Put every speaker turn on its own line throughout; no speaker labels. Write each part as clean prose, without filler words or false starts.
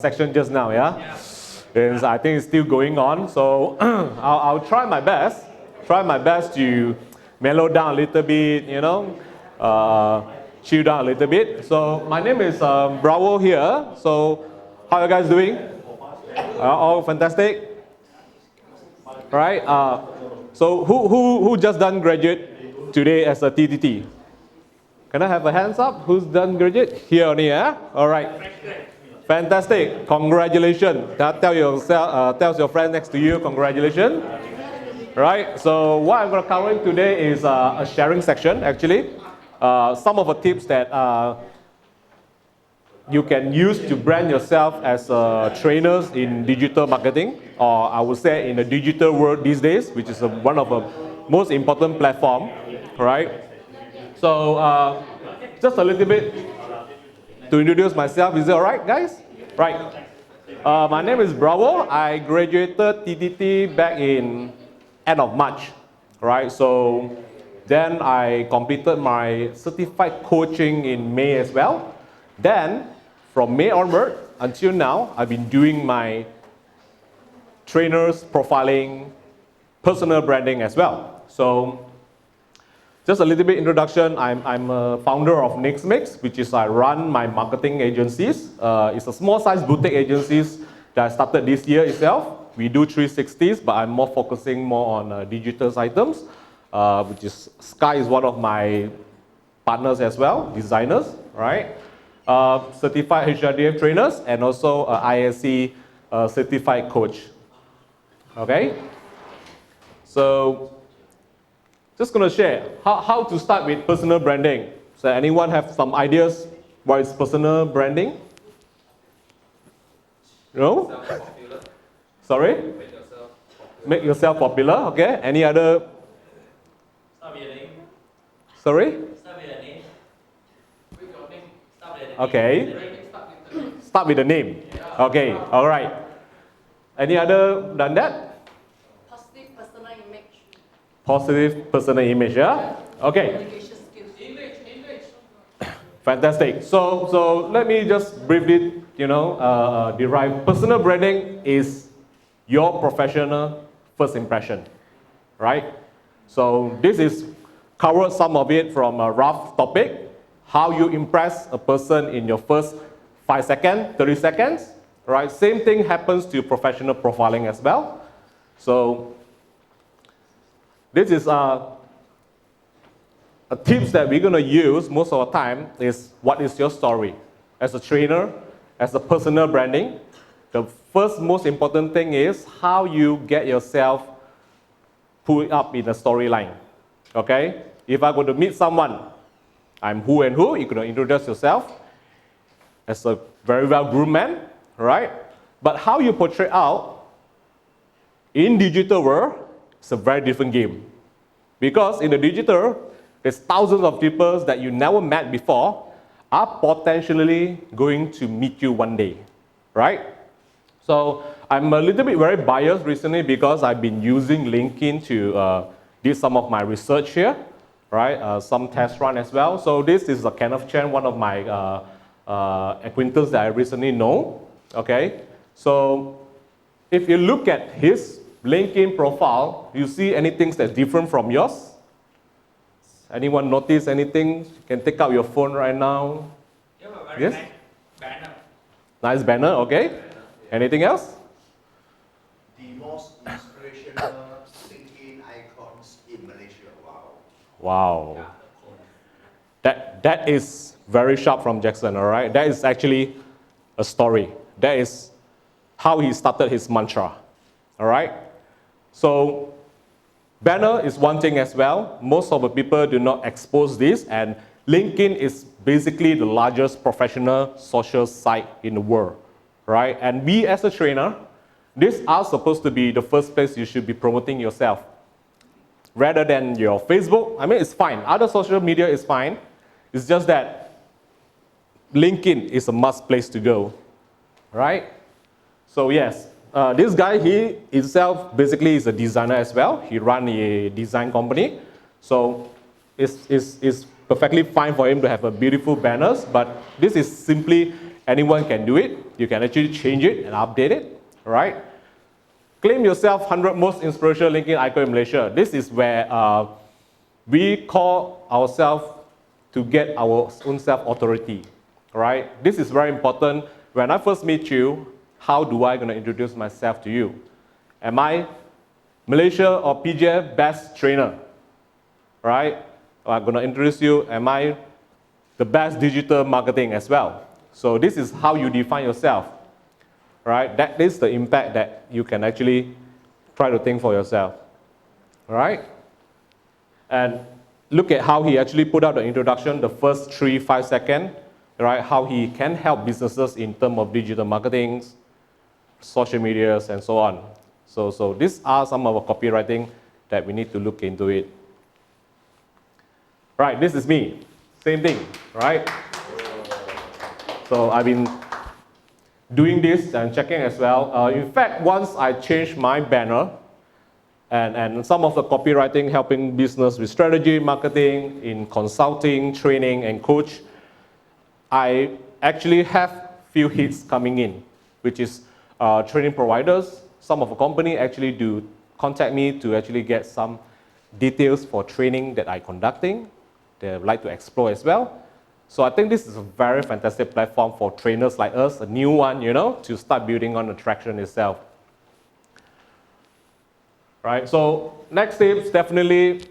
section just now, yeah? I think it's still going on, so I'll try my best to mellow down a little bit, chill down a little bit. So my name is Bravo here. So how are you guys doing? All fantastic? Right? So who just done graduate today as a TTT? Can I have a hands up? Who's done graduate? Here only, yeah? All right. Fantastic. Congratulations. Tell your friend next to you, congratulations. Right? So what I'm going to cover today is a sharing section, actually. Some of the tips that you can use to brand yourself as trainers in digital marketing, or I would say in the digital world these days, which is one of the most important platform, right? So just a little bit to introduce myself. Is it all right, guys? Right. My name is Bravo. I graduated TTT back in end of March, right? So then I completed my certified coaching in May as well. Then from May onward until now, I've been doing my trainers profiling, personal branding as well. So just a little bit introduction. I'm a founder of Next Mix, which is I run my marketing agencies. It's a small size boutique agencies that I started this year itself. We do 360s, but I'm more focusing on digital items, which is Sky is one of my partners as well, designers, right? Certified HRDF trainers and also ISC certified coach. Okay? So just going to share how to start with personal branding. So anyone have some ideas what is personal branding? No? Sorry? Make yourself popular. Okay. Any other?
Start with a name.
Sorry?
Start with a name.
Okay. Start with the name. Okay. All right. Any other than that?
Positive personal image.
Positive personal image, yeah? Okay.
Communication skills. Image.
Fantastic. So let me just briefly, derive. Personal branding is your professional first impression, right? So this is covered some of it from a rough topic, how you impress a person in your first 5 seconds, 30 seconds, right? Same thing happens to professional profiling as well. So this is a tips that we're going to use most of the time is what is your story? As a trainer, as a personal branding, the first most important thing is how you get yourself put up in a storyline. Okay? If I go to meet someone, I'm who and who, you're going to introduce yourself as a very well-groomed man, right? But how you portray out in digital world, it's a very different game. Because in the digital, there's thousands of people that you never met before are potentially going to meet you one day, right? So I'm a little bit very biased recently because I've been using LinkedIn to do some of my research here, right? Some test run as well. So this is Kenneth Chen, one of my acquaintances that I recently know, okay? So if you look at his LinkedIn profile, you see anything that's different from yours? Anyone notice anything? You can take out your phone right now. Yes?
Nice banner.
Nice banner, okay. Anything else?
The most inspirational LinkedIn icons in Malaysia.
Wow. That is very sharp from Jackson, all right? That is actually a story. That is how he started his mantra, all right? So banner is one thing as well. Most of the people do not expose this, and LinkedIn is basically the largest professional social site in the world, right? And we as a trainer, these are supposed to be the first place you should be promoting yourself. Rather than your Facebook, I mean, it's fine. Other social media is fine. It's just that LinkedIn is a must place to go, right? So yes, this guy, he himself basically is a designer as well. He runs a design company. So it's perfectly fine for him to have a beautiful banners, but this is simply anyone can do it. You can actually change it and update it, right? Claim yourself 100 most inspirational LinkedIn icon in Malaysia. This is where we call ourselves to get our own self-authority, right? This is very important. When I first meet you, how do I gonna introduce myself to you? Am I Malaysia or PJ best trainer, right? I'm gonna introduce you, am I the best digital marketing as well? So this is how you define yourself, right? That is the impact that you can actually try to think for yourself, right? And look at how he actually put out the introduction, the first 3-5 seconds, right? How he can help businesses in terms of digital marketing, social medias, and so on. So these are some of the copywriting that we need to look into it. Right, this is me, same thing, right? So I've been doing this and checking as well. In fact, once I changed my banner, and some of the copywriting helping business with strategy, marketing, in consulting, training, and coach, I actually have few hits coming in, which is training providers. Some of the company actually do contact me to actually get some details for training that I'm conducting. They would like to explore as well. So I think this is a very fantastic platform for trainers like us, a new one, you know, to start building on the traction itself. Right, so next tips, definitely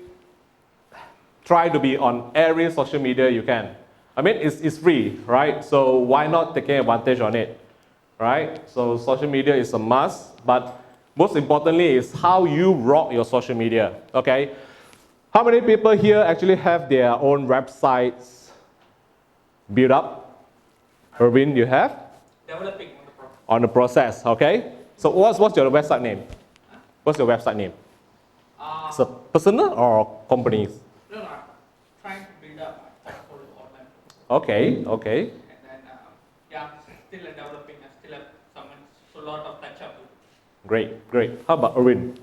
try to be on every social media you can. I mean, it's free, right? So why not taking advantage on it, right? So social media is a must, but most importantly is how you rock your social media, okay? How many people here actually have their own websites built up? Irvin, you have?
Developing on the process.
On the process, okay? So what's your website name? What's your website name? It's a personal or companies?
No, I'm trying to build up my portfolio online.
Okay, okay.
And then, yeah, still developing. I still have a lot of touch up.
Great, great. How about Irvin?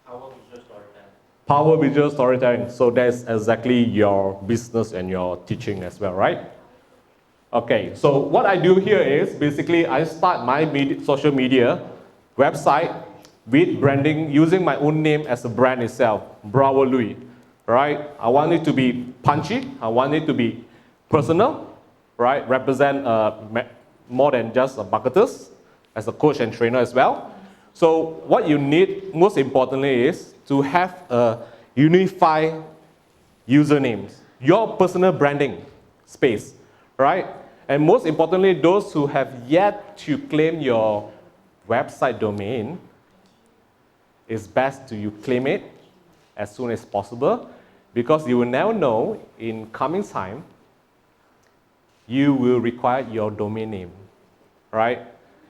Power visual storytelling.
Power visual storytelling. So that's exactly your business and your teaching as well, right? Okay, so what I do here is basically I start my social media website with branding, using my own name as a brand itself, Bravo Looi, right? I want it to be punchy, I want it to be personal, right? Represent more than just marketers, as a coach and trainer as well. So what you need, most importantly, is to have a unified usernames, your personal branding space, right? And most importantly, those who have yet to claim your website domain, it's best to you claim it as soon as possible, because you will now know in coming time, you will require your domain name, right?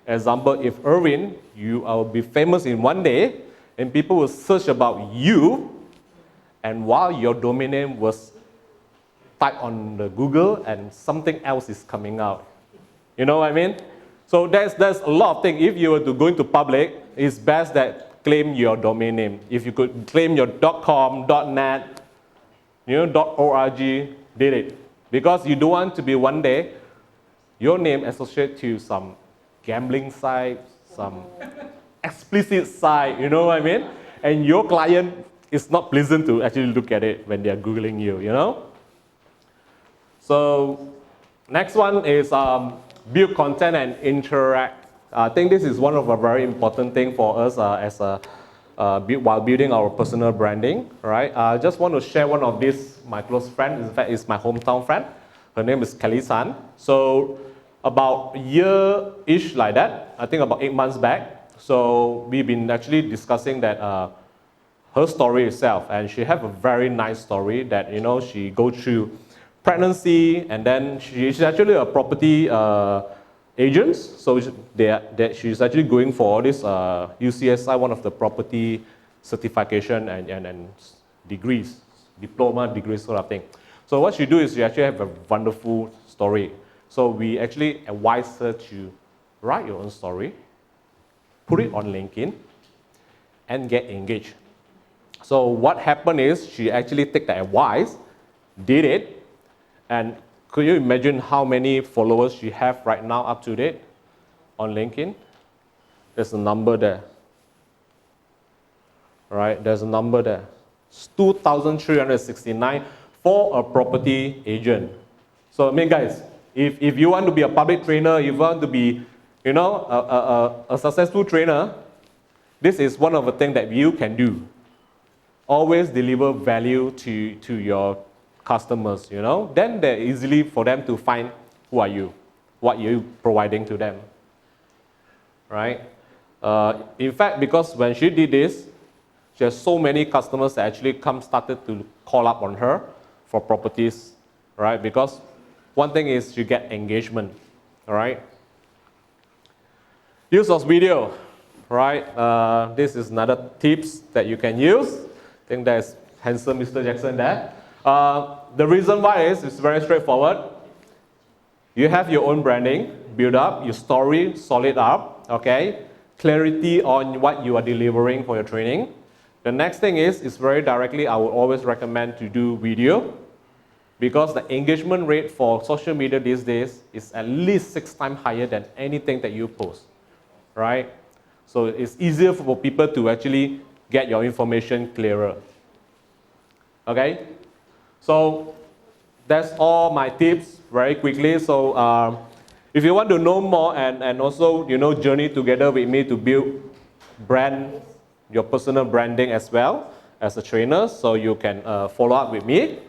Example, if Irvin, you will be famous in one day, and people will search about you, and while your domain name was typed on the Google and something else is coming out. You know what I mean? So there's a lot of things. If you were to go into public, it's best that claim your domain name. If you could claim your .com, .net, you know, .org, did it. Because you don't want to be one day, your name associated to some gambling site, some explicit site, you know what I mean? And your client is not pleasant to actually look at it when they're Googling you, you know? So next one is build content and interact. I think this is one of a very important thing for us while building our personal branding, right? I just want to share one of these, my close friend, in fact, it's my hometown friend. Her name is Kelly San. So about a year-ish like that, I think about 8 months back, so we've been actually discussing that her story itself, and she have a very nice story that, you know, she go through pregnancy, and then she's actually a property agents, so she's actually going for this UCSI, one of the property certification and degrees, diploma degrees sort of thing. So what she do is she actually have a wonderful story. So we actually advise her to write your own story, put it on LinkedIn, and get engaged. So what happened is she actually took the advice, did it, and could you imagine how many followers she have right now up to date? on LinkedIn. There's a number there. Right? There's a number there. It's 2,369 for a property agent. So, I mean, guys, if you want to be a public trainer, if you want to be, you know, a successful trainer, this is one of the things that you can do. Always deliver value to your customers, you know. Then they're easily for them to find who are you, what you're providing to them, right? In fact, because when she did this, she has so many customers that actually started to call up on her for properties, right? Because one thing is you get engagement, all right? Use of video, right? This is another tips that you can use. I think there's handsome Mr. Jackson there. The reason why is it's very straightforward. You have your own branding, build up, your story, solid up, okay? Clarity on what you are delivering for your training. The next thing is very directly, I would always recommend to do video because the engagement rate for social media these days is at least 6 times higher than anything that you post, right? So it's easier for people to actually get your information clearer. Okay? So that's all my tips very quickly. So if you want to know more and also, you know, journey together with me to build your personal branding as well as a trainer, so you can follow up with me.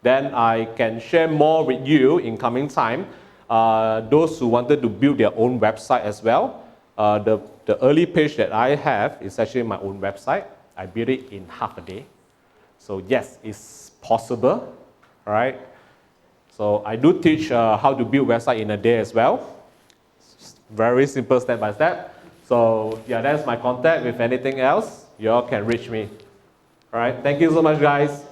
Then I can share more with you in coming time. Those who wanted to build their own website as well. The early page that I have is actually my own website. I built it in half a day. So yes, it's possible, all right? So I do teach how to build website in a day as well. Very simple step by step. So yeah, that's my contact. If anything else, you all can reach me. All right, thank you so much, guys.